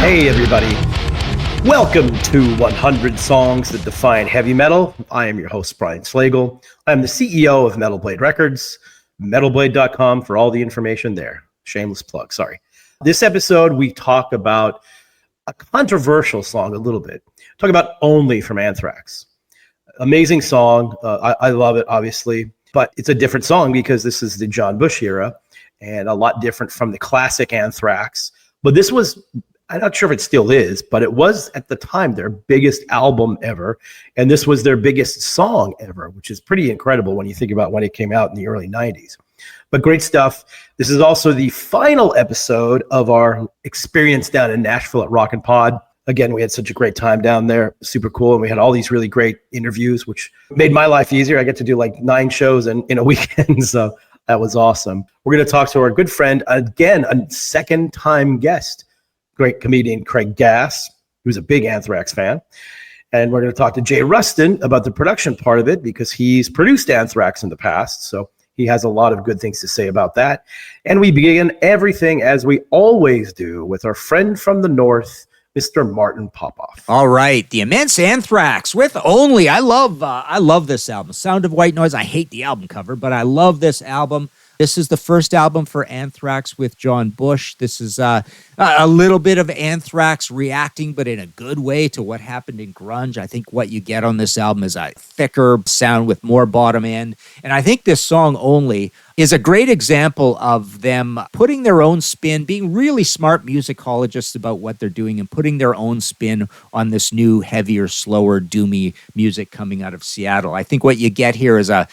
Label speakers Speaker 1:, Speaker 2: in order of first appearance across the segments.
Speaker 1: Hey everybody, welcome to 100 Songs That Define Heavy Metal. I am your host, Brian Slagel. I'm the CEO of Metal Blade Records, metalblade.com for all the information there. Shameless plug, sorry. This episode, we talk about a controversial song a little bit. Talk about Only from Anthrax. Amazing song. I love it, obviously, but it's a different song because this is the John Busch era and a lot different from the classic Anthrax. But this was, I'm not sure if it still is, but it was at the time their biggest album ever. And this was their biggest song ever, which is pretty incredible when you think about when it came out in the early 90s. But great stuff. This is also the final episode of our experience down in Nashville at Rock and Pod. Again, we had such a great time down there. Super cool. And we had all these really great interviews, which made my life easier. I get to do like 9 shows in a weekend. So that was awesome. We're going to talk to our good friend, again, a second-time guest, great comedian Craig Gass, who's a big Anthrax fan. And we're going to talk to Jay Ruston about the production part of it because he's produced Anthrax in the past. So he has a lot of good things to say about that. And we begin everything as we always do with our friend from the north, Mr. Martin Popoff.
Speaker 2: All right, the immense Anthrax with Only. I love this album. Sound of White Noise. I hate the album cover, but I love this album. This is the first album for Anthrax with John Busch. This is a little bit of Anthrax reacting, but in a good way to what happened in grunge. I think what you get on this album is a thicker sound with more bottom end. And I think this song Only is a great example of them putting their own spin, being really smart musicologists about what they're doing and putting their own spin on this new, heavier, slower, doomy music coming out of Seattle. I think what you get here is a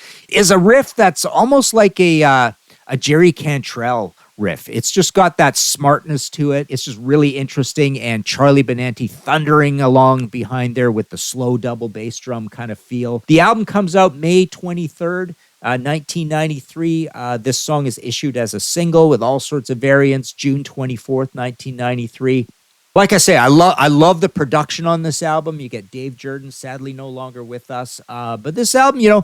Speaker 2: riff that's almost like a Jerry Cantrell riff. It's just got that smartness to it. It's just really interesting. And Charlie Benanti thundering along behind there with the slow double bass drum kind of feel. The album comes out May 23rd. 1993. This song is issued as a single with all sorts of variants. June 24th, 1993. Like I say, I love the production on this album. You get Dave Jordan, sadly no longer with us. But this album,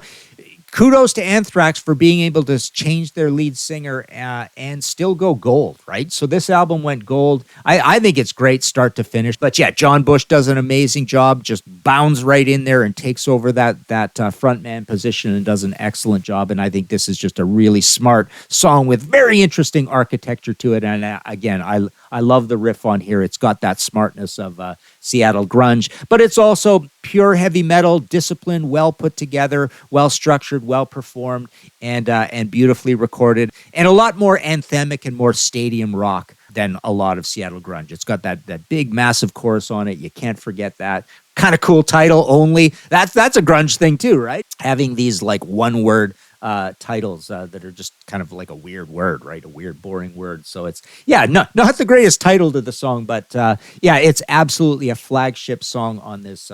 Speaker 2: kudos to Anthrax for being able to change their lead singer and still go gold, right? So this album went gold. I think it's great start to finish. But yeah, John Busch does an amazing job, just bounds right in there and takes over that frontman position and does an excellent job. And I think this is just a really smart song with very interesting architecture to it. And again, I love the riff on here. It's got that smartness of Seattle grunge, but it's also pure heavy metal, disciplined, well put together, well structured, well performed, and beautifully recorded, and a lot more anthemic and more stadium rock than a lot of Seattle grunge. It's got that big, massive chorus on it. You can't forget that. Kind of cool title, Only. That's a grunge thing too, right? Having these like one-word titles that are just kind of like a weird word, right? A weird, boring word. So it's, not the greatest title to the song, but it's absolutely a flagship song on this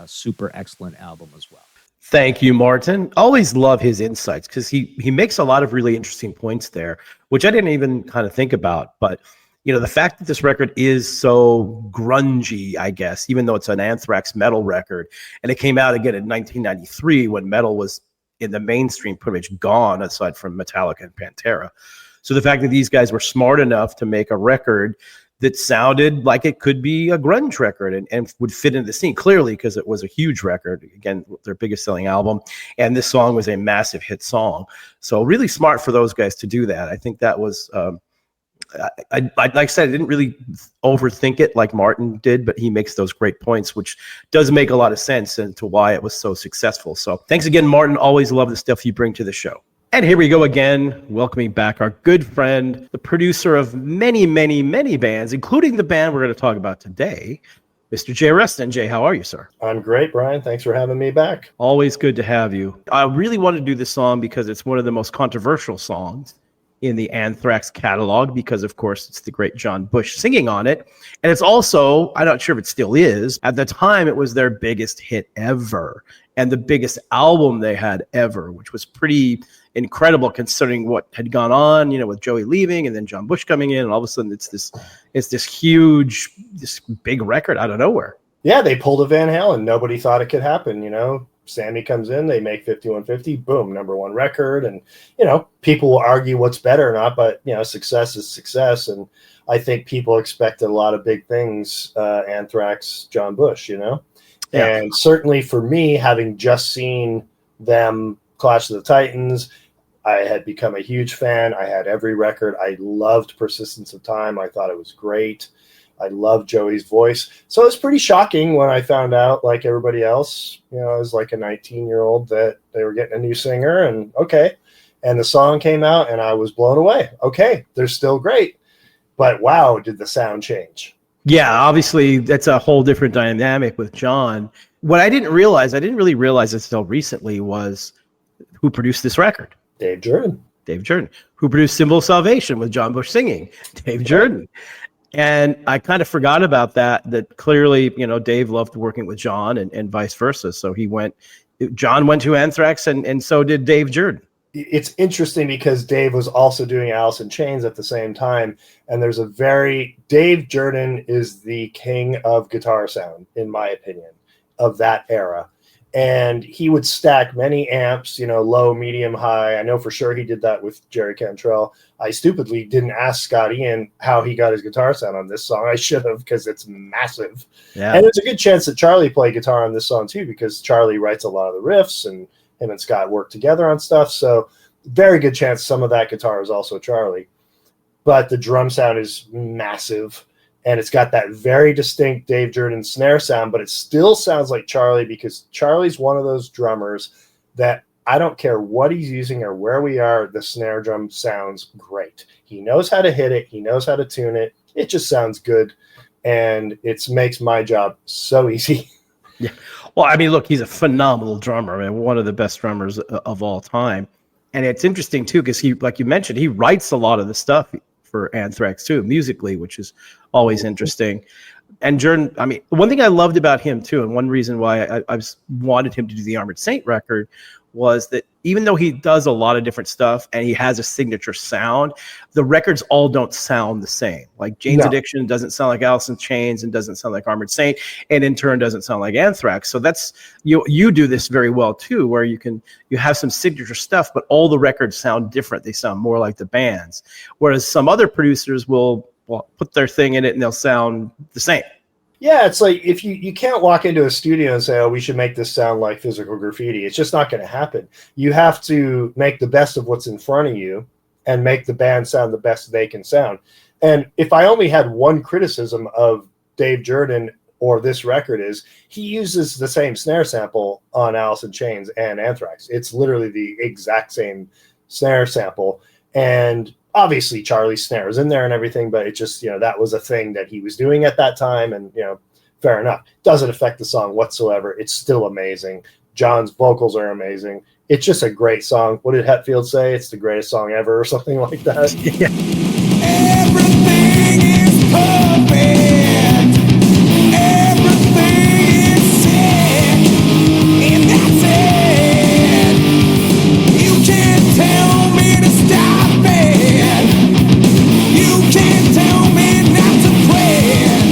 Speaker 2: super excellent album as well.
Speaker 1: Thank you, Martin. Always love his insights because he makes a lot of really interesting points there, which I didn't even kind of think about. But, the fact that this record is so grungy, I guess, even though it's an Anthrax metal record, and it came out again in 1993 when metal was in the mainstream pretty much gone aside from Metallica and Pantera. So the fact that these guys were smart enough to make a record that sounded like it could be a grunge record and would fit into the scene clearly because it was a huge record, again, their biggest selling album. And this song was a massive hit song. So really smart for those guys to do that. I think that was, like I said, I didn't really overthink it like Martin did, but he makes those great points, which does make a lot of sense into why it was so successful. So thanks again, Martin. Always love the stuff you bring to the show. And here we go again, welcoming back our good friend, the producer of many, many, many bands, including the band we're going to talk about today, Mr. Jay Ruston. Jay, how are you, sir?
Speaker 3: I'm great, Brian. Thanks for having me back.
Speaker 1: Always good to have you. I really want to do this song because it's one of the most controversial songs in the Anthrax catalog because, of course, it's the great John Busch singing on it. And it's also, I'm not sure if it still is, at the time it was their biggest hit ever and the biggest album they had ever, which was pretty incredible considering what had gone on, with Joey leaving and then John Busch coming in, and all of a sudden it's this huge, this big record out of nowhere.
Speaker 3: Yeah, they pulled a Van Halen. Nobody thought it could happen, Sammy comes in, they make 5150, boom, number one record. And, people will argue what's better or not, but, success is success. And I think people expected a lot of big things, Anthrax, John Busch, Yeah. And certainly for me, having just seen them Clash of the Titans, I had become a huge fan. I had every record. I loved Persistence of Time. I thought it was great. I loved Joey's voice. So it was pretty shocking when I found out, like everybody else, I was like a 19-year-old, that they were getting a new singer, and okay. And the song came out and I was blown away. Okay, they're still great. But wow, did the sound change.
Speaker 1: Yeah, obviously that's a whole different dynamic with John. What I didn't really realize until recently, was who produced this record.
Speaker 3: Dave Jordan. Who produced Symbol of Salvation with John Busch singing. Dave Jordan. And I kind of forgot about that clearly, Dave loved working with John and vice versa. So John went to Anthrax and so did Dave Jordan. It's interesting because Dave was also doing Alice in Chains at the same time. And Dave Jordan is the king of guitar sound, in my opinion, of that era. And he would stack many amps, low, medium, high. I know for sure he did that with Jerry Cantrell. I stupidly didn't ask Scott Ian how he got his guitar sound on this song. I should have, because it's massive. Yeah. And there's a good chance that Charlie played guitar on this song too, because Charlie writes a lot of the riffs and him and Scott work together on stuff. So very good chance some of that guitar is also Charlie. But the drum sound is massive. And it's got that very distinct Dave Jordan snare sound, but it still sounds like Charlie, because Charlie's one of those drummers that I don't care what he's using or where we are, the snare drum sounds great. He knows how to hit it. He knows how to tune it. It just sounds good. And it makes my job so easy.
Speaker 1: Yeah. Well, I mean, look, he's a phenomenal drummer. I mean, one of the best drummers of all time. And it's interesting, too, because he, like you mentioned, he writes a lot of the stuff for Anthrax too, musically, which is always interesting. And Jordan, I mean, one thing I loved about him too, and one reason why I wanted him to do the Armored Saint record, was that even though he does a lot of different stuff and he has a signature sound, the records all don't sound the same. Like Jane's Addiction doesn't sound like Alice in Chains and doesn't sound like Armored Saint, and in turn doesn't sound like Anthrax. So that's, you do this very well too, where you have some signature stuff, but all the records sound different. They sound more like the bands. Whereas some other producers will put their thing in it and they'll sound the same.
Speaker 3: Yeah, it's like if you can't walk into a studio and say, oh, we should make this sound like Physical Graffiti. It's just not going to happen. You have to make the best of what's in front of you and make the band sound the best they can sound. And if I only had one criticism of Dave Jordan or this record, is he uses the same snare sample on Alice in Chains and Anthrax. It's literally the exact same snare sample. And obviously Charlie's snare is in there and everything, but it just, that was a thing that he was doing at that time. And, fair enough. Doesn't affect the song whatsoever. It's still amazing. John's vocals are amazing. It's just a great song. What did Hetfield say? It's the greatest song ever or something like that.
Speaker 1: Yeah.
Speaker 4: Everything is perfect. Everything is sick. And that's it. You can't tell me to stop it. You can't tell me not to quit.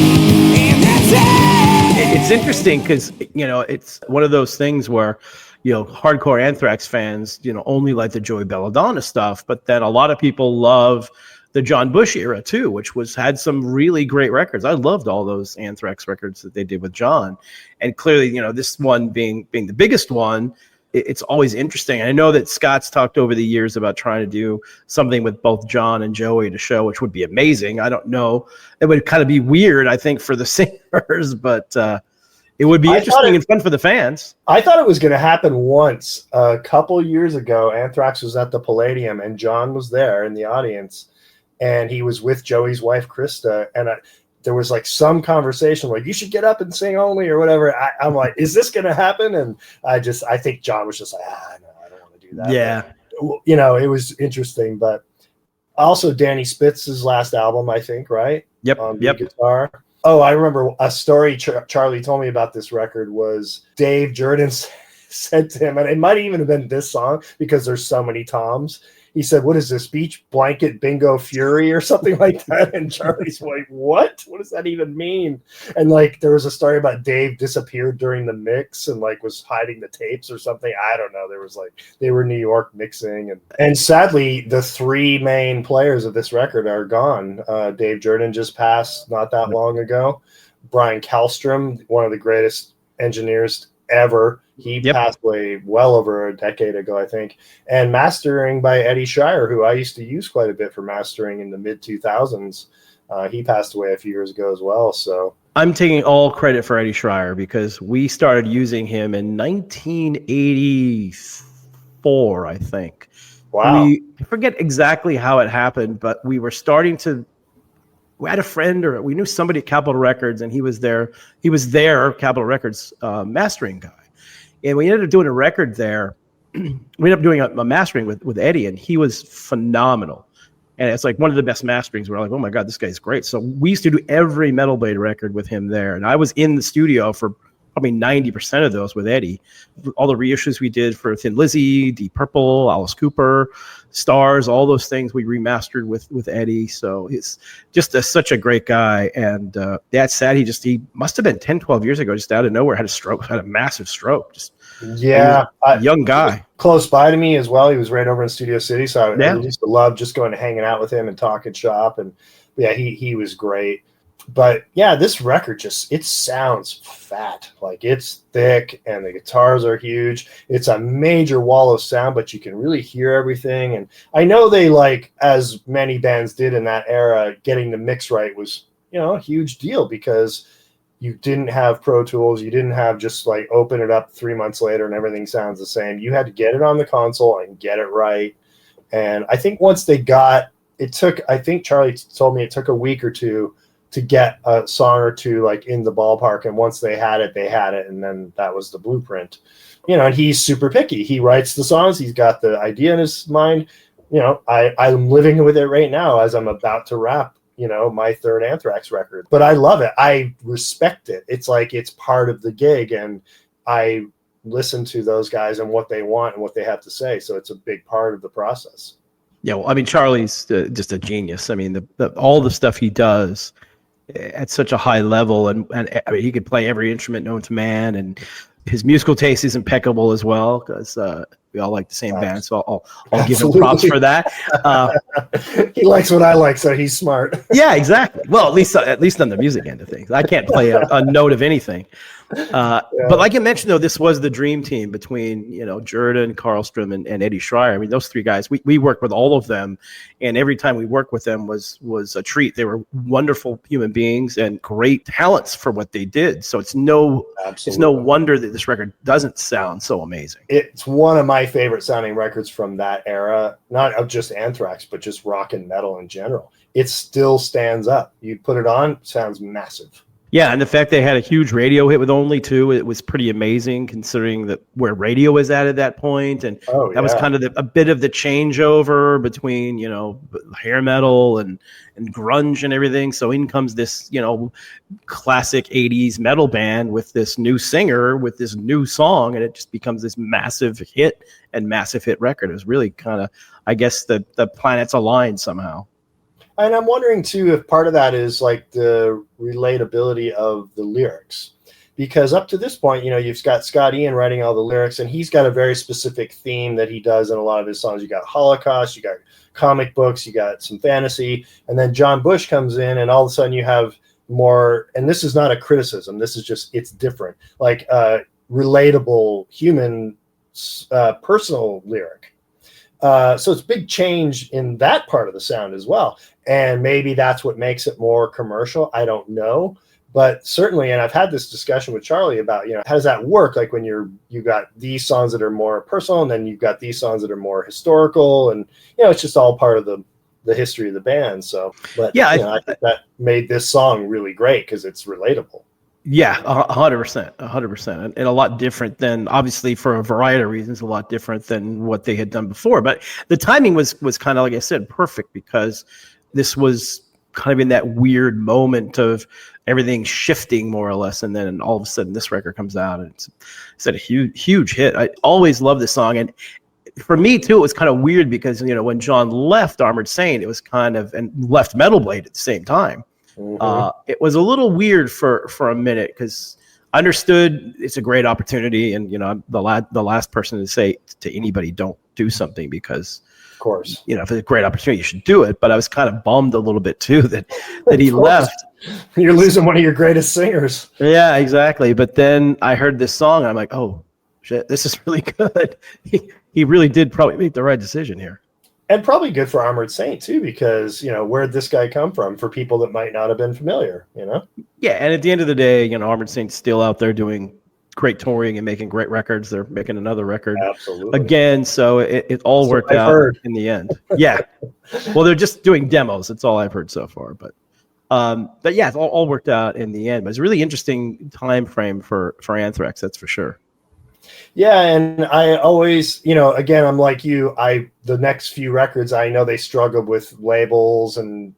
Speaker 4: And that's it.
Speaker 1: It's interesting because, it's one of those things where, hardcore Anthrax fans, only like the Joey Belladonna stuff, but then a lot of people love the John Busch era too, which had some really great records. I loved all those Anthrax records that they did with John, and clearly, this one being the biggest one, it's always interesting. I know that Scott's talked over the years about trying to do something with both John and Joey to show, which would be amazing. I don't know, it would kind of be weird, I think, for the singers, but it would be interesting and fun for the fans.
Speaker 3: I thought it was going to happen once. A couple years ago, Anthrax was at the Palladium, and John was there in the audience, and he was with Joey's wife, Krista, and there was like some conversation like, you should get up and sing only or whatever. I'm like, is this going to happen? And I think John was just like, no, I don't want to do that.
Speaker 1: Yeah.
Speaker 3: But, it was interesting, but also Danny Spitz's last album, I think, right?
Speaker 1: Yep.
Speaker 3: On the guitar. Oh, I remember a story Charlie told me about this record was Dave Jordan said to him, and it might even have been this song because there's so many toms.
Speaker 5: he said, "What is this, beach blanket bingo fury or something like that?" And Charlie's like, "What? What does that even mean?" And like, there was a story about Dave disappeared during the mix and like was hiding the tapes or something. I don't know. There was like, they were in New York mixing, and sadly, the three main players of this record are gone. Dave Jordan just passed not that long ago. Brian Kallstrom, one of the greatest engineers ever, he passed away well over a decade ago, I think. And mastering by Eddie Schreier, who I used to use quite a bit for mastering in the mid 2000s. He passed away a few years ago as well. So
Speaker 3: I'm taking all credit for Eddie Schreier because we started using him in 1984, I think.
Speaker 5: Wow.
Speaker 3: I forget exactly how it happened, but we were starting to. We had a friend, or we knew somebody at Capitol Records, and he was there. He was their Capitol Records mastering guy, and we ended up doing a record there. We ended up doing a mastering with Eddie, and he was phenomenal. And it's like one of the best masterings. We're like, oh my God, this guy's great. So we used to do every Metal Blade record with him there, and I was in the studio for probably 90% of those with Eddie. All the reissues we did for Thin Lizzy, Deep Purple, Alice Cooper, Stars, all those things we remastered with Eddie. So he's just such a great guy. And that's sad. He must have been 10, 12 years ago, just out of nowhere, had a massive stroke. Just young guy.
Speaker 5: Close by to me as well. He was right over in Studio City. So I used to love just going and hanging out with him and talking shop. And yeah, he was great. But yeah, this record it sounds fat. Like, it's thick and the guitars are huge. It's a major wall of sound, but you can really hear everything. And I know they, like, as many bands did in that era, getting the mix right was, a huge deal because you didn't have Pro Tools. You didn't have just like open it up 3 months later and everything sounds the same. You had to get it on the console and get it right. And I think once they got it, I think Charlie told me it took a week or two to get a song or two like in the ballpark. And once they had it. And then that was the blueprint, and he's super picky. He writes the songs. He's got the idea in his mind. I'm living with it right now as I'm about to wrap, my third Anthrax record, but I love it. I respect it. It's like, it's part of the gig, and I listen to those guys and what they want and what they have to say. So it's a big part of the process.
Speaker 3: Yeah. Well, I mean, Charlie's just a genius. I mean, all the stuff he does at such a high level, and I mean, he could play every instrument known to man, and his musical taste is impeccable as well, because we all like the same band, so I'll give him props for that.
Speaker 5: He likes what I like, so he's smart.
Speaker 3: Yeah, exactly. Well, at least on the music end of things, I can't play a note of anything. But like you mentioned, though, this was the dream team between Jordan, Karlstrom, and Eddie Schreier. I mean, those three guys. We worked with all of them, and every time we worked with them was a treat. They were wonderful human beings and great talents for what they did. So it's no wonder that this record doesn't sound so amazing.
Speaker 5: It's one of my favorite sounding records from that era, not of just Anthrax, but just rock and metal in general. It still stands up. You put it on, sounds massive.
Speaker 3: Yeah, and the fact they had a huge radio hit with only two, it was pretty amazing considering that where radio was at that point. And that was kind of a bit of the changeover between, hair metal and grunge and everything. So in comes this, classic 80s metal band with this new singer, with this new song, and it just becomes this massive hit record. It was really kind of, I guess, the planets aligned somehow.
Speaker 5: And I'm wondering, too, if part of that is like the relatability of the lyrics. Because up to this point, you've got Scott Ian writing all the lyrics, and he's got a very specific theme that he does in a lot of his songs. You got Holocaust, you got comic books, you got some fantasy. And then John Busch comes in, and all of a sudden you have more, and this is not a criticism, this is just, it's different. Like relatable, human, personal lyric. So it's a big change in that part of the sound as well. And maybe that's what makes it more commercial. I don't know. But certainly, and I've had this discussion with Charlie about, how does that work? Like when you got these songs that are more personal, and then you've got these songs that are more historical. And, it's just all part of the history of the band. So, but yeah, I think that made this song really great because it's relatable.
Speaker 3: Yeah, 100%, and a lot different than, obviously for a variety of reasons, a lot different than what they had done before. But the timing was kind of, like I said, perfect, because this was kind of in that weird moment of everything shifting more or less, and then all of a sudden this record comes out and it's a huge hit. I always love this song, and for me too, it was kind of weird because, when John left Armored Saint, it was kind of, and left Metal Blade at the same time. It was a little weird for a minute because I understood it's a great opportunity. And, I'm the last person to say to anybody, don't do something because,
Speaker 5: of course,
Speaker 3: if it's a great opportunity, you should do it. But I was kind of bummed a little bit too that he left.
Speaker 5: You're losing one of your greatest singers.
Speaker 3: Yeah, exactly. But then I heard this song and I'm like, oh shit, this is really good. He really did probably make the right decision here.
Speaker 5: And probably good for Armored Saint too, because, where'd this guy come from for people that might not have been familiar,
Speaker 3: Yeah. And at the end of the day, Armored Saint's still out there doing great touring and making great records. They're making another record again. So it all worked out in the end. Yeah. Well, they're just doing demos. That's all I've heard so far, but yeah, it's all worked out in the end. But it's a really interesting time frame for Anthrax, that's for sure.
Speaker 5: Yeah, and I always, again, I'm like you. The next few records, I know they struggled with labels and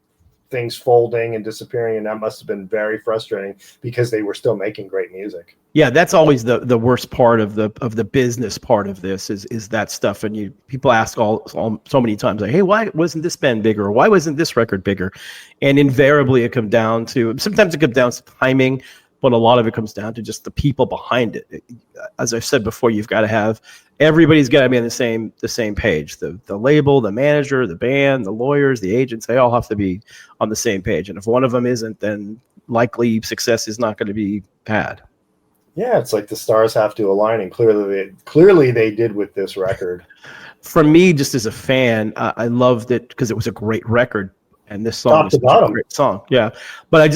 Speaker 5: things folding and disappearing, and that must have been very frustrating because they were still making great music.
Speaker 3: Yeah, that's always the worst part of the business part of this is that stuff. And people ask so many times, like, hey, why wasn't this band bigger? Or why wasn't this record bigger? And invariably it comes down to timing, but a lot of it comes down to just the people behind it. As I've said before, you've got to have everybody's got to be on the same page. The label, the manager, the band, the lawyers, the agents, they all have to be on the same page. And if one of them isn't, then likely success is not going to be had.
Speaker 5: Yeah, it's like the stars have to align, and clearly they did with this record.
Speaker 3: For me, just as a fan, I loved it because it was a great record. And this song is a great song. Yeah. But I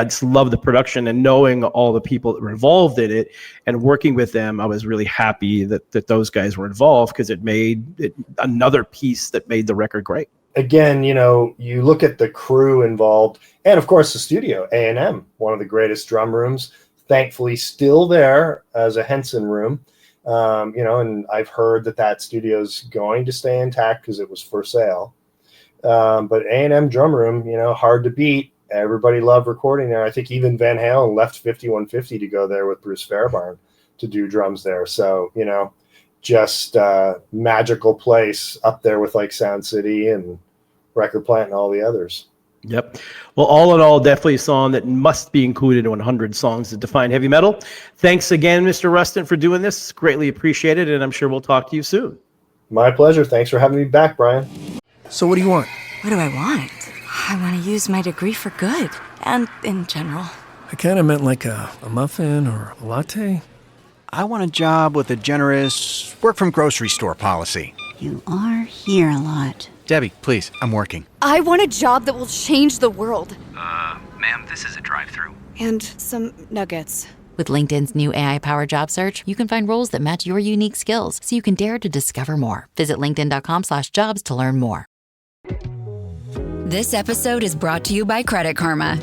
Speaker 3: just love the production and knowing all the people that were involved in it and working with them. I was really happy that those guys were involved because it made it another piece that made the record great.
Speaker 5: Again, you look at the crew involved and of course the studio, A&M, one of the greatest drum rooms, thankfully still there as a Henson room. And I've heard that studio's going to stay intact because it was for sale. But A&M drum room, hard to beat. Everybody loved recording there. I think even Van Halen left 5150 to go there with Bruce Fairbairn to do drums there. So, just magical place up there with like Sound City and Record Plant and all the others.
Speaker 3: Yep. Well, all in all, definitely a song that must be included in 100 songs that define heavy metal. Thanks again, Mr. Ruston, for doing this. Greatly appreciated, and I'm sure we'll talk to you soon.
Speaker 5: My pleasure. Thanks for having me back, Brian.
Speaker 6: So what do you want?
Speaker 7: What do I want? I want to use my degree for good, and in general.
Speaker 6: I kind of meant like a muffin or a latte.
Speaker 8: I want a job with a generous work-from-grocery-store policy.
Speaker 9: You are here a lot.
Speaker 8: Debbie, please, I'm working.
Speaker 10: I want a job that will change the world.
Speaker 11: Ma'am, this is a drive-thru.
Speaker 10: And some nuggets.
Speaker 12: With LinkedIn's new AI-powered job search, you can find roles that match your unique skills so you can dare to discover more. Visit linkedin.com/jobs to learn more.
Speaker 13: This episode is brought to you by Credit Karma.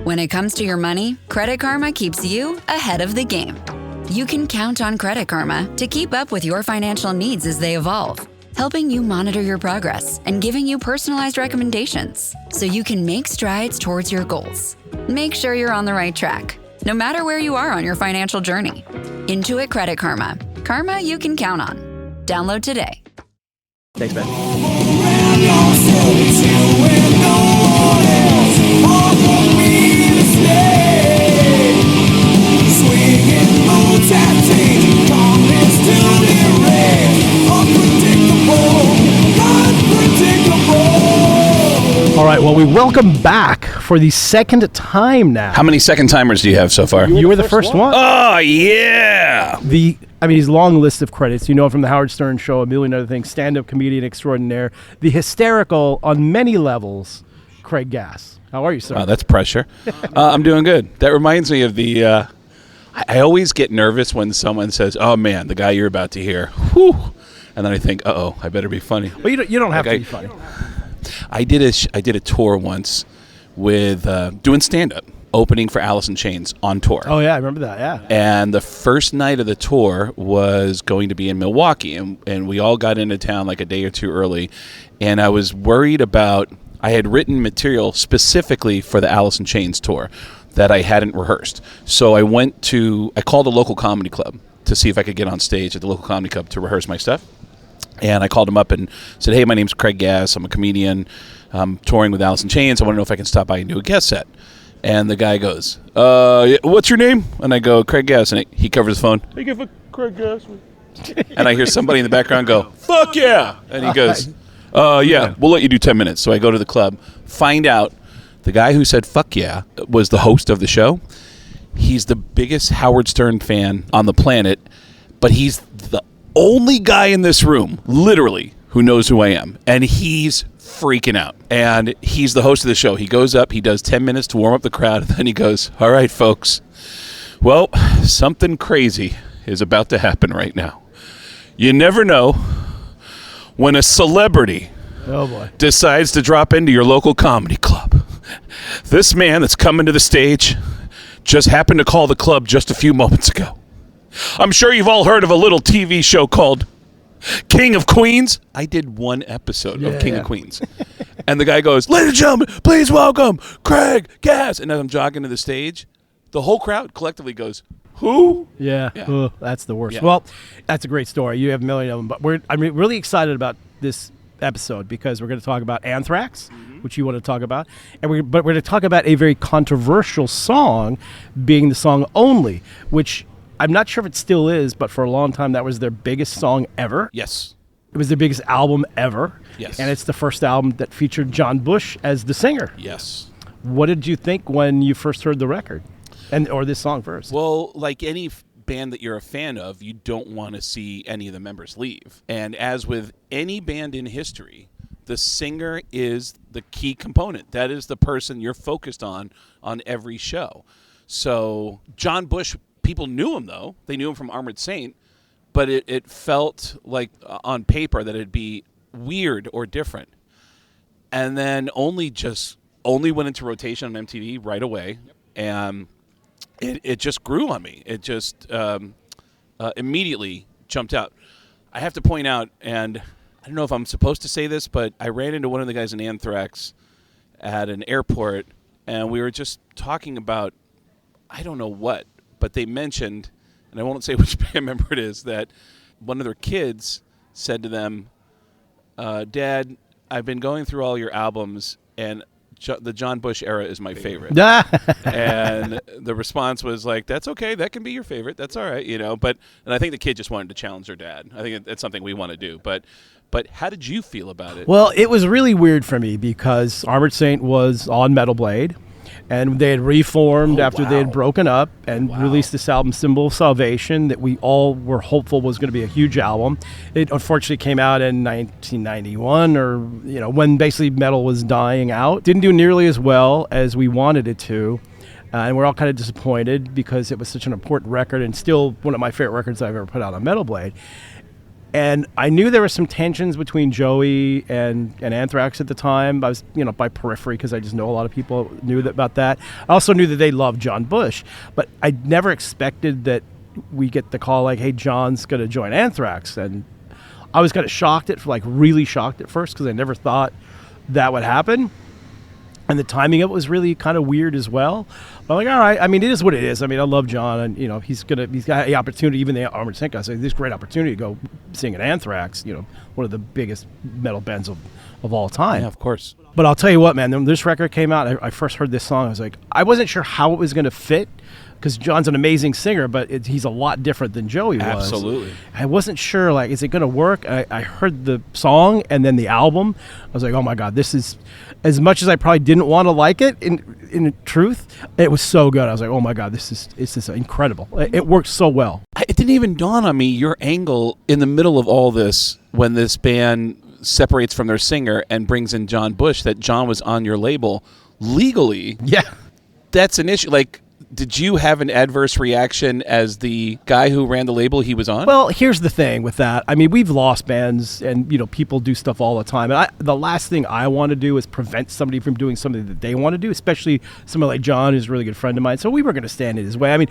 Speaker 13: When it comes to your money, Credit Karma keeps you ahead of the game. You can count on Credit Karma to keep up with your financial needs as they evolve, helping you monitor your progress and giving you personalized recommendations so you can make strides towards your goals. Make sure you're on the right track, no matter where you are on your financial journey. Intuit Credit Karma. Karma you can count on. Download today.
Speaker 3: Thanks, man. All right, well, we welcome back for the second time now.
Speaker 14: How many second timers do you have so far?
Speaker 3: You were the first one.
Speaker 14: Oh, yeah.
Speaker 3: His long list of credits. You know from the Howard Stern Show, a million other things, stand-up comedian extraordinaire, the hysterical on many levels, Craig Gass. How are you, sir?
Speaker 14: Wow, that's pressure. I'm doing good. That reminds me of the, I always get nervous when someone says, oh, man, the guy you're about to hear, whew. And then I think, uh-oh, I better be funny.
Speaker 3: Well, you don't have to be funny.
Speaker 14: I did a tour once with doing stand-up, opening for Alice in Chains on tour.
Speaker 3: Oh, yeah, I remember that, yeah.
Speaker 14: And the first night of the tour was going to be in Milwaukee, and we all got into town like a day or two early, and I was worried about, I had written material specifically for the Alice in Chains tour that I hadn't rehearsed. So I called a local comedy club to see if I could get on stage at the local comedy club to rehearse my stuff. And I called him up and said, hey, my name's Craig Gass. I'm a comedian. I'm touring with Alice in Chains. I want to know if I can stop by and do a guest set. And the guy goes, what's your name? And I go, Craig Gass. And he covers his phone. Hey, give a Craig Gass. And I hear somebody in the background go, fuck yeah. And he goes, yeah, we'll let you do 10 minutes. So I go to the club, find out the guy who said fuck yeah was the host of the show. He's the biggest Howard Stern fan on the planet, but he's the only guy in this room, literally, who knows who I am. And he's freaking out. And he's the host of the show. He goes up, he does 10 minutes to warm up the crowd, and then he goes, all right, folks, well, something crazy is about to happen right now. You never know when a celebrity decides to drop into your local comedy club. This man that's coming to the stage just happened to call the club just a few moments ago. I'm sure you've all heard of a little TV show called King of Queens. I did one episode of King of Queens. And the guy goes, ladies and gentlemen, please welcome Craig Gass. And as I'm jogging to the stage, the whole crowd collectively goes, who?
Speaker 3: Yeah. Oh, that's the worst. Yeah. Well, that's a great story. You have a million of them. But I'm really excited about this episode because we're going to talk about Anthrax, which you want to talk about. But we're going to talk about a very controversial song being the song Only, which I'm not sure if it still is, but for a long time that was their biggest song ever.
Speaker 14: Yes.
Speaker 3: It was their biggest album ever.
Speaker 14: Yes.
Speaker 3: And it's the first album that featured John Busch as the singer.
Speaker 14: Yes.
Speaker 3: What did you think when you first heard the record? Or this song first?
Speaker 14: Well, like any band that you're a fan of, you don't want to see any of the members leave. And as with any band in history, the singer is the key component. That is the person you're focused on every show. So John Busch, people knew him, though. They knew him from Armored Saint, but it felt like on paper that it'd be weird or different. And then Only went into rotation on MTV right away. And it just grew on me. It just immediately jumped out. I have to point out, and I don't know if I'm supposed to say this, but I ran into one of the guys in Anthrax at an airport, and we were just talking about, I don't know what, but they mentioned, and I won't say which band member it is, that one of their kids said to them, Dad, I've been going through all your albums, and the John Busch era is my favorite. And the response was like, that's okay. That can be your favorite. That's all right, And I think the kid just wanted to challenge their dad. I think that's something we want to do. But how did you feel about it?
Speaker 3: Well, it was really weird for me because Armored Saint was on Metal Blade. And they had reformed after they had broken up and released this album, Symbol of Salvation, that we all were hopeful was going to be a huge album. It unfortunately came out in 1991 or, when basically metal was dying out. Didn't do nearly as well as we wanted it to. And we're all kind of disappointed because it was such an important record and still one of my favorite records I've ever put out on Metal Blade. And I knew there were some tensions between Joey and Anthrax at the time. I was, by periphery because I just know a lot of people knew about that. I also knew that they loved John Busch, but I never expected that we get the call like, hey, John's going to join Anthrax. And I was kind of really shocked at first because I never thought that would happen. And the timing of it was really kind of weird as well. But I'm like, all right, I mean, it is what it is. I mean, I love John, and he's got the opportunity, even the Armored Saint guys, this great opportunity to go sing at Anthrax, one of the biggest metal bands of all time.
Speaker 14: Yeah, of course.
Speaker 3: But I'll tell you what, man, when this record came out, I first heard this song, I was like, I wasn't sure how it was going to fit, because John's an amazing singer, but he's a lot different than Joey was.
Speaker 14: Absolutely.
Speaker 3: I wasn't sure, is it going to work? I heard the song and then the album. I was like, oh my God, this is, as much as I probably didn't want to like it, in truth, it was so good. I was like, oh my God, it's just incredible. It works so well.
Speaker 14: It didn't even dawn on me, your angle in the middle of all this, when this band separates from their singer and brings in John Busch, that John was on your label legally.
Speaker 3: Yeah.
Speaker 14: That's an issue. Did you have an adverse reaction as the guy who ran the label he was on?
Speaker 3: Well, here's the thing with that. I mean, we've lost bands and, people do stuff all the time. And the last thing I want to do is prevent somebody from doing something that they want to do, especially somebody like John, who's a really good friend of mine. So we were going to stand in his way. I mean,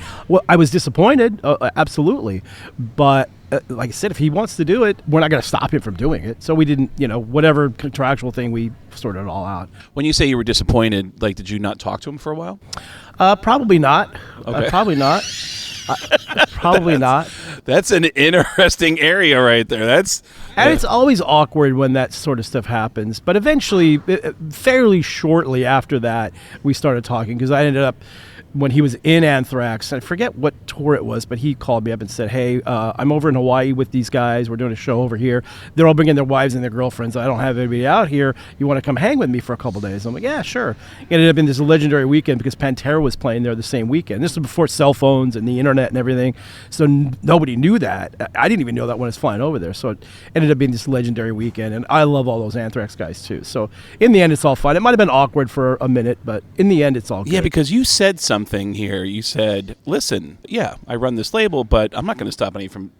Speaker 3: I was disappointed, absolutely. But like I said, if he wants to do it, we're not going to stop him from doing it. So we didn't, whatever contractual thing, we sorted it all out.
Speaker 14: When you say you were disappointed, did you not talk to him for a while?
Speaker 3: Probably not.
Speaker 14: Okay.
Speaker 3: Probably not. Probably not.
Speaker 14: That's an interesting area right there.
Speaker 3: And it's always awkward when that sort of stuff happens. But eventually, fairly shortly after that, we started talking because I ended up, when he was in Anthrax, I forget what tour it was, but he called me up and said, hey, I'm over in Hawaii with these guys. We're doing a show over here. They're all bringing their wives and their girlfriends. I don't have anybody out here. You want to come hang with me for a couple days? I'm like, yeah, sure. It ended up in this legendary weekend because Pantera was playing there the same weekend. This was before cell phones and the internet and everything. So nobody knew that. I didn't even know that when I was flying over there. So it ended up being this legendary weekend. And I love all those Anthrax guys too. So in the end, it's all fun. It might have been awkward for a minute, but in the end, it's all good.
Speaker 14: Yeah, because you said something here. You said, listen, yeah, I run this label, but I'm not going to stop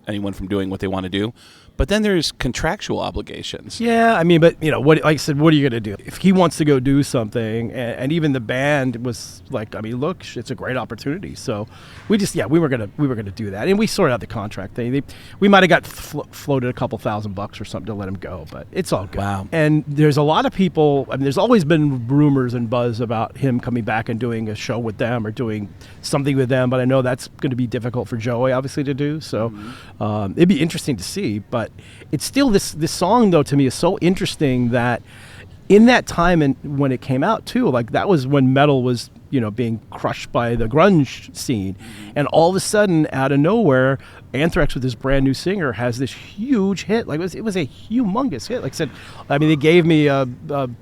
Speaker 14: anyone from doing what they want to do. But then there's contractual obligations.
Speaker 3: Yeah, I mean, but, like I said, what are you going to do? If he wants to go do something, and even the band was like, I mean, look, it's a great opportunity. So we were going to do that. And we sorted out the contract thing. We might have got floated a couple $1,000 or something to let him go, but it's all good.
Speaker 14: Wow.
Speaker 3: And there's a lot of people, I mean, there's always been rumors and buzz about him coming back and doing a show with them or doing something with them, but I know that's going to be difficult for Joey, obviously, to do. So it'd be interesting to see, but it's still this song, though, to me is so interesting that in that time and when it came out too, like that was when metal was being crushed by the grunge scene, and all of a sudden out of nowhere Anthrax with this brand new singer has this huge hit. Like it was a humongous hit. Like I said, I mean, they gave me a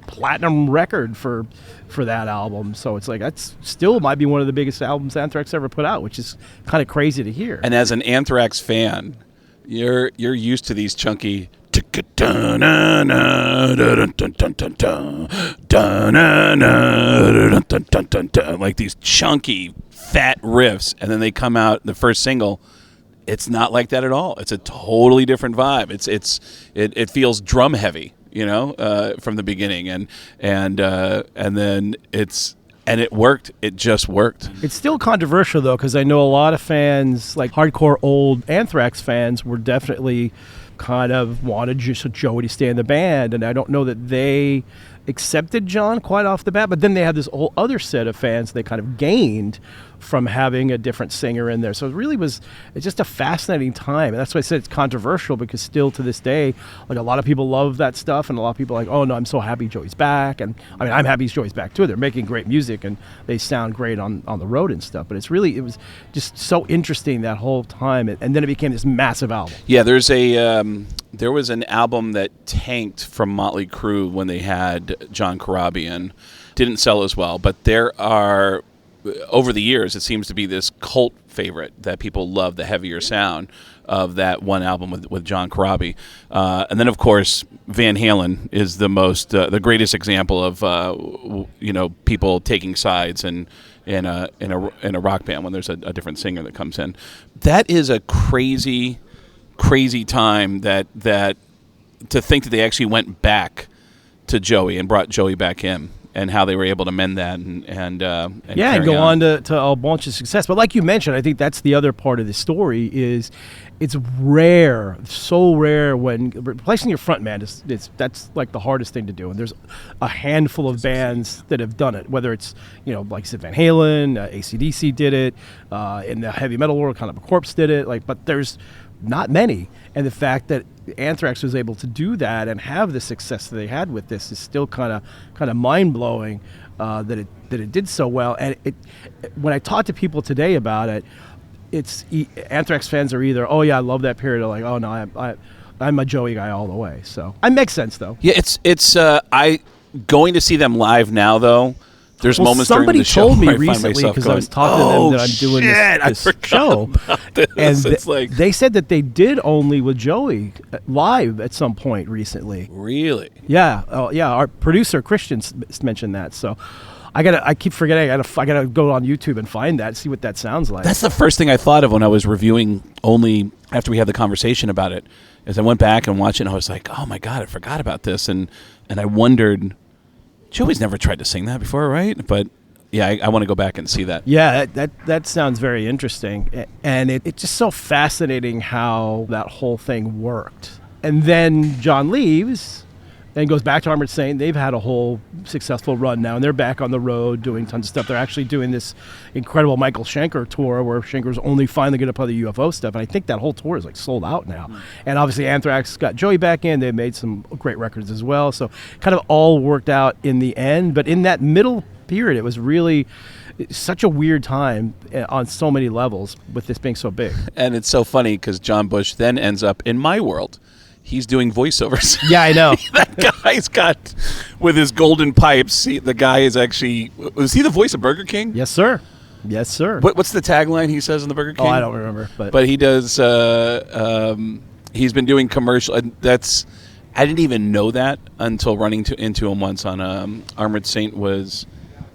Speaker 3: platinum record for that album, so it's like that's still might be one of the biggest albums Anthrax ever put out, which is kind of crazy to hear.
Speaker 14: And as an Anthrax fan, you're used to these chunky like these chunky fat riffs, and then they come out the first single. It's not like that at all. It's a totally different vibe. It feels drum heavy, from the beginning, and then and it worked. It just worked.
Speaker 3: It's still controversial, though, because I know a lot of fans, like hardcore old Anthrax fans, were definitely kind of wanted just Joey to stay in the band. And I don't know that they accepted John quite off the bat. But then they had this whole other set of fans they kind of gained from having a different singer in there. So it's just a fascinating time. And that's why I said it's controversial, because still to this day, like a lot of people love that stuff, and a lot of people are like, oh no, I'm so happy Joey's back. And I mean, I'm happy Joey's back too. They're making great music and they sound great on the road and stuff. But it was just so interesting that whole time. And then it became this massive album.
Speaker 14: Yeah, there was an album that tanked from Motley Crue when they had John Corabian. Didn't sell as well, but there are, over the years, it seems to be this cult favorite that people love, the heavier sound of that one album with John Corabi. And then, of course, Van Halen is the greatest example of people taking sides and in a rock band when there's a different singer that comes in. That is a crazy time that to think that they actually went back to Joey and brought Joey back in, and how they were able to mend that and
Speaker 3: go on to a bunch of success. But like you mentioned, I think that's the other part of the story is it's rare, so rare when replacing your front man that's like the hardest thing to do. And there's a handful of bands that have done it, whether it's, like I said, Van Halen, AC/DC did it, in the heavy metal world, Cannibal Corpse did it, but there's not many. And the fact that Anthrax was able to do that and have the success that they had with this is still kind of mind-blowing, that it did so well. And when I talk to people today about it, it's Anthrax fans are either, oh yeah, I love that period, or like, oh no, I'm a Joey guy all the way. So it makes sense though.
Speaker 14: Yeah, it's I going to see them live now though. There's moments during the show
Speaker 3: somebody told me recently, because I was talking to them that I'm doing this show, and they said that they did only with Joey live at some point recently.
Speaker 14: Really?
Speaker 3: Yeah. Our producer Christian mentioned that. So I keep forgetting. I gotta go on YouTube and find that, see what that sounds like.
Speaker 14: That's the first thing I thought of when I was reviewing only after we had the conversation about it. As I went back and watched it, and I was like, oh my God, I forgot about this, and I wondered. Joey's never tried to sing that before, right? But yeah, I want to go back and see that.
Speaker 3: Yeah, that sounds very interesting. And it's just so fascinating how that whole thing worked. And then John leaves, and goes back to Armored Saint. They've had a whole successful run now, and they're back on the road doing tons of stuff. They're actually doing this incredible Michael Schenker tour where Schenker's only finally going to play the UFO stuff, and I think that whole tour is like sold out now. And obviously Anthrax got Joey back in. They made some great records as well, so kind of all worked out in the end. But in that middle period, it was really such a weird time on so many levels with this being so big.
Speaker 14: And it's so funny because John Busch then ends up in my world. He's doing voiceovers.
Speaker 3: Yeah, I know.
Speaker 14: That guy's got, with his golden pipes, the guy is actually, was he the voice of Burger King?
Speaker 3: Yes, sir. Yes, sir.
Speaker 14: What's the tagline he says in the Burger King?
Speaker 3: Oh, I don't remember.
Speaker 14: But he does, he's been doing commercial. I didn't even know that until running into him once on Armored Saint was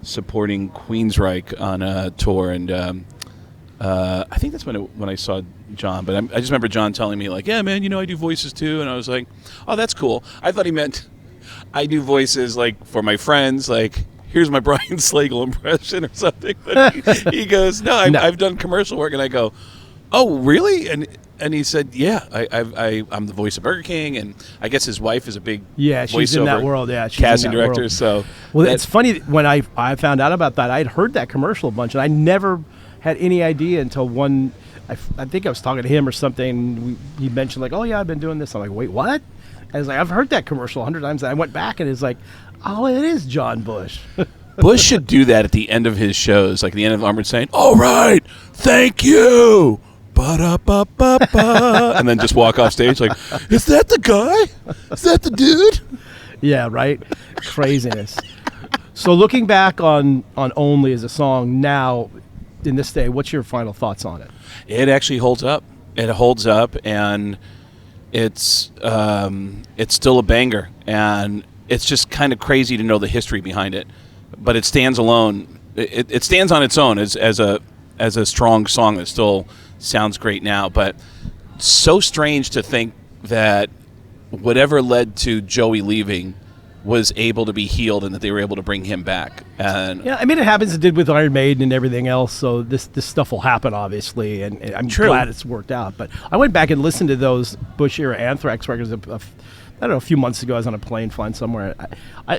Speaker 14: supporting Queensryche on a tour, and I think that's when I saw John. But I just remember John telling me, like, yeah, man, I do voices too. And I was like, oh, that's cool. I thought he meant I do voices, like, for my friends, like, here's my Brian Slagel impression or something. But he goes, no, I've done commercial work. And I go, oh, really? And he said, yeah, I'm the voice of Burger King, and I guess his wife is a big
Speaker 3: she's in that world. Yeah, she's
Speaker 14: casting
Speaker 3: in that
Speaker 14: director.
Speaker 3: World.
Speaker 14: So,
Speaker 3: well, it's funny when I found out about that. I'd heard that commercial a bunch, and I never had any idea until one. I think I was talking to him or something. He mentioned, like, oh yeah, I've been doing this. I'm like, wait, what? I was like, I've heard that commercial 100 times. And I went back and it's like, oh, it is John Busch.
Speaker 14: Bush should do that at the end of his shows, like the end of Armored Saint. All right, thank you. Ba-da-ba-ba-ba. And then just walk off stage like, is that the guy? Is that the dude?
Speaker 3: Yeah, right? Craziness. So looking back on Only as a song now, in this day, what's your final thoughts on it?
Speaker 14: It actually holds up. It holds up, and it's still a banger. And it's just kind of crazy to know the history behind it. But it stands alone. It stands on its own as a strong song that still sounds great now. But so strange to think that whatever led to Joey leaving was able to be healed and that they were able to bring him back. And
Speaker 3: yeah, I mean, it happens. It did with Iron Maiden and everything else. So this stuff will happen, obviously, and I'm glad it's worked out. But I went back and listened to those Bush era Anthrax records. I don't know, a few months ago. I was on a plane flying somewhere.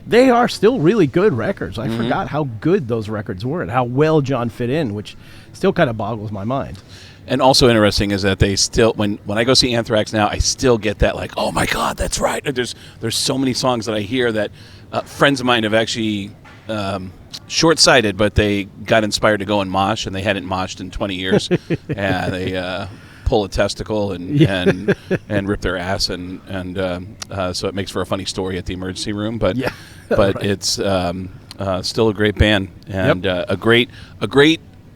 Speaker 3: They are still really good records. I forgot how good those records were and how well John fit in, which still kind of boggles my mind.
Speaker 14: And also interesting is that they still, when I go see Anthrax now, I still get that, like, oh my God, that's right. There's so many songs that I hear that friends of mine have actually short-sighted, but they got inspired to go and mosh, and they hadn't moshed in 20 years. And they pull a testicle and rip their ass, and so it makes for a funny story at the emergency room. But but right. It's still a great band, and a great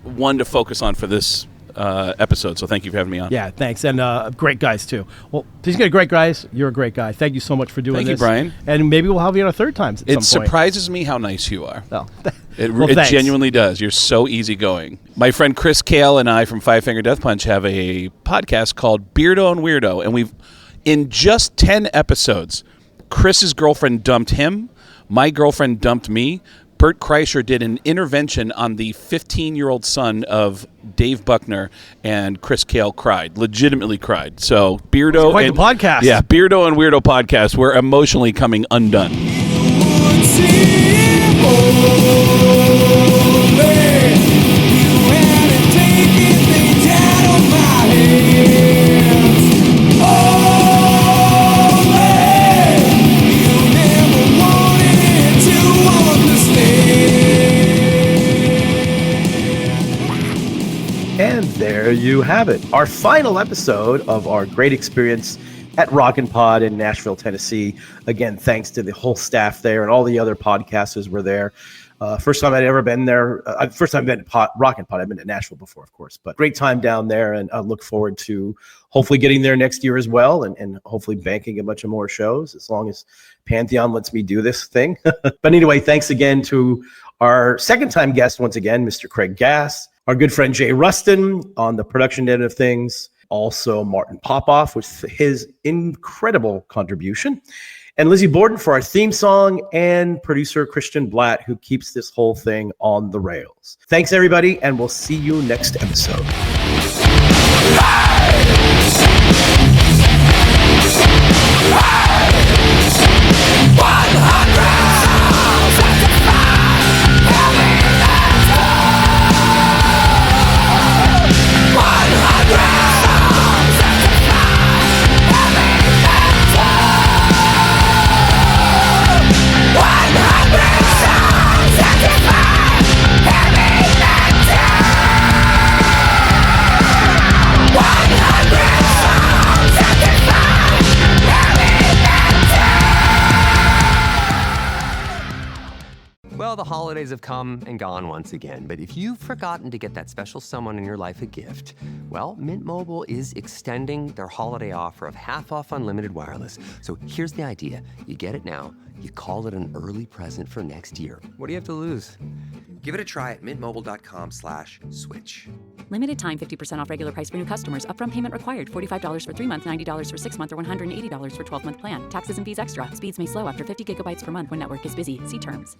Speaker 14: one to focus on for this episode. So thank you for having me on.
Speaker 3: Yeah, thanks. And great guys too. Well, speaking of great guys, you're a great guy. Thank you so much for doing this.
Speaker 14: Thank you, Brian.
Speaker 3: And maybe we'll have you on a third time at some point.
Speaker 14: It surprises me how nice you are.
Speaker 3: Oh.
Speaker 14: It genuinely does. You're so easygoing. My friend Chris Kale and I from Five Finger Death Punch have a podcast called Beardo and Weirdo, and we've, in just 10 episodes, Chris's girlfriend dumped him, my girlfriend dumped me, Bert Kreischer did an intervention on the 15-year-old son of Dave Buckner, and Chris Kale cried, legitimately cried. So Beardo
Speaker 3: and the podcast.
Speaker 14: Yeah, Beardo and Weirdo podcast. We're emotionally coming undone.
Speaker 1: And there you have it. Our final episode of our great experience at Rockin' Pod in Nashville, Tennessee. Again, thanks to the whole staff there and all the other podcasters were there. First time I'd ever been there. First time I've been to Rockin' Pod. I've been to Nashville before, of course. But great time down there, and I look forward to hopefully getting there next year as well, and hopefully banking a bunch of more shows as long as Pantheon lets me do this thing. But anyway, thanks again to our second-time guest once again, Mr. Craig Gass. Our good friend Jay Ruston on the production end of things. Also Martin Popoff with his incredible contribution. And Lizzie Borden for our theme song, and producer Christian Blatt, who keeps this whole thing on the rails. Thanks, everybody, and we'll see you next episode.
Speaker 4: Hey!
Speaker 15: Well, the holidays have come and gone once again, but if you've forgotten to get that special someone in your life a gift, well, Mint Mobile is extending their holiday offer of half off unlimited wireless. So here's the idea. You get it now, you call it an early present for next year. What do you have to lose?
Speaker 16: Give it a try at mintmobile.com/switch.
Speaker 17: Limited time 50% off regular price for new customers. Upfront payment required. $45 for 3 months, $90 for 6 months, or $180 for 12-month plan. Taxes and fees extra. Speeds may slow after 50 gigabytes per month when network is busy. See terms.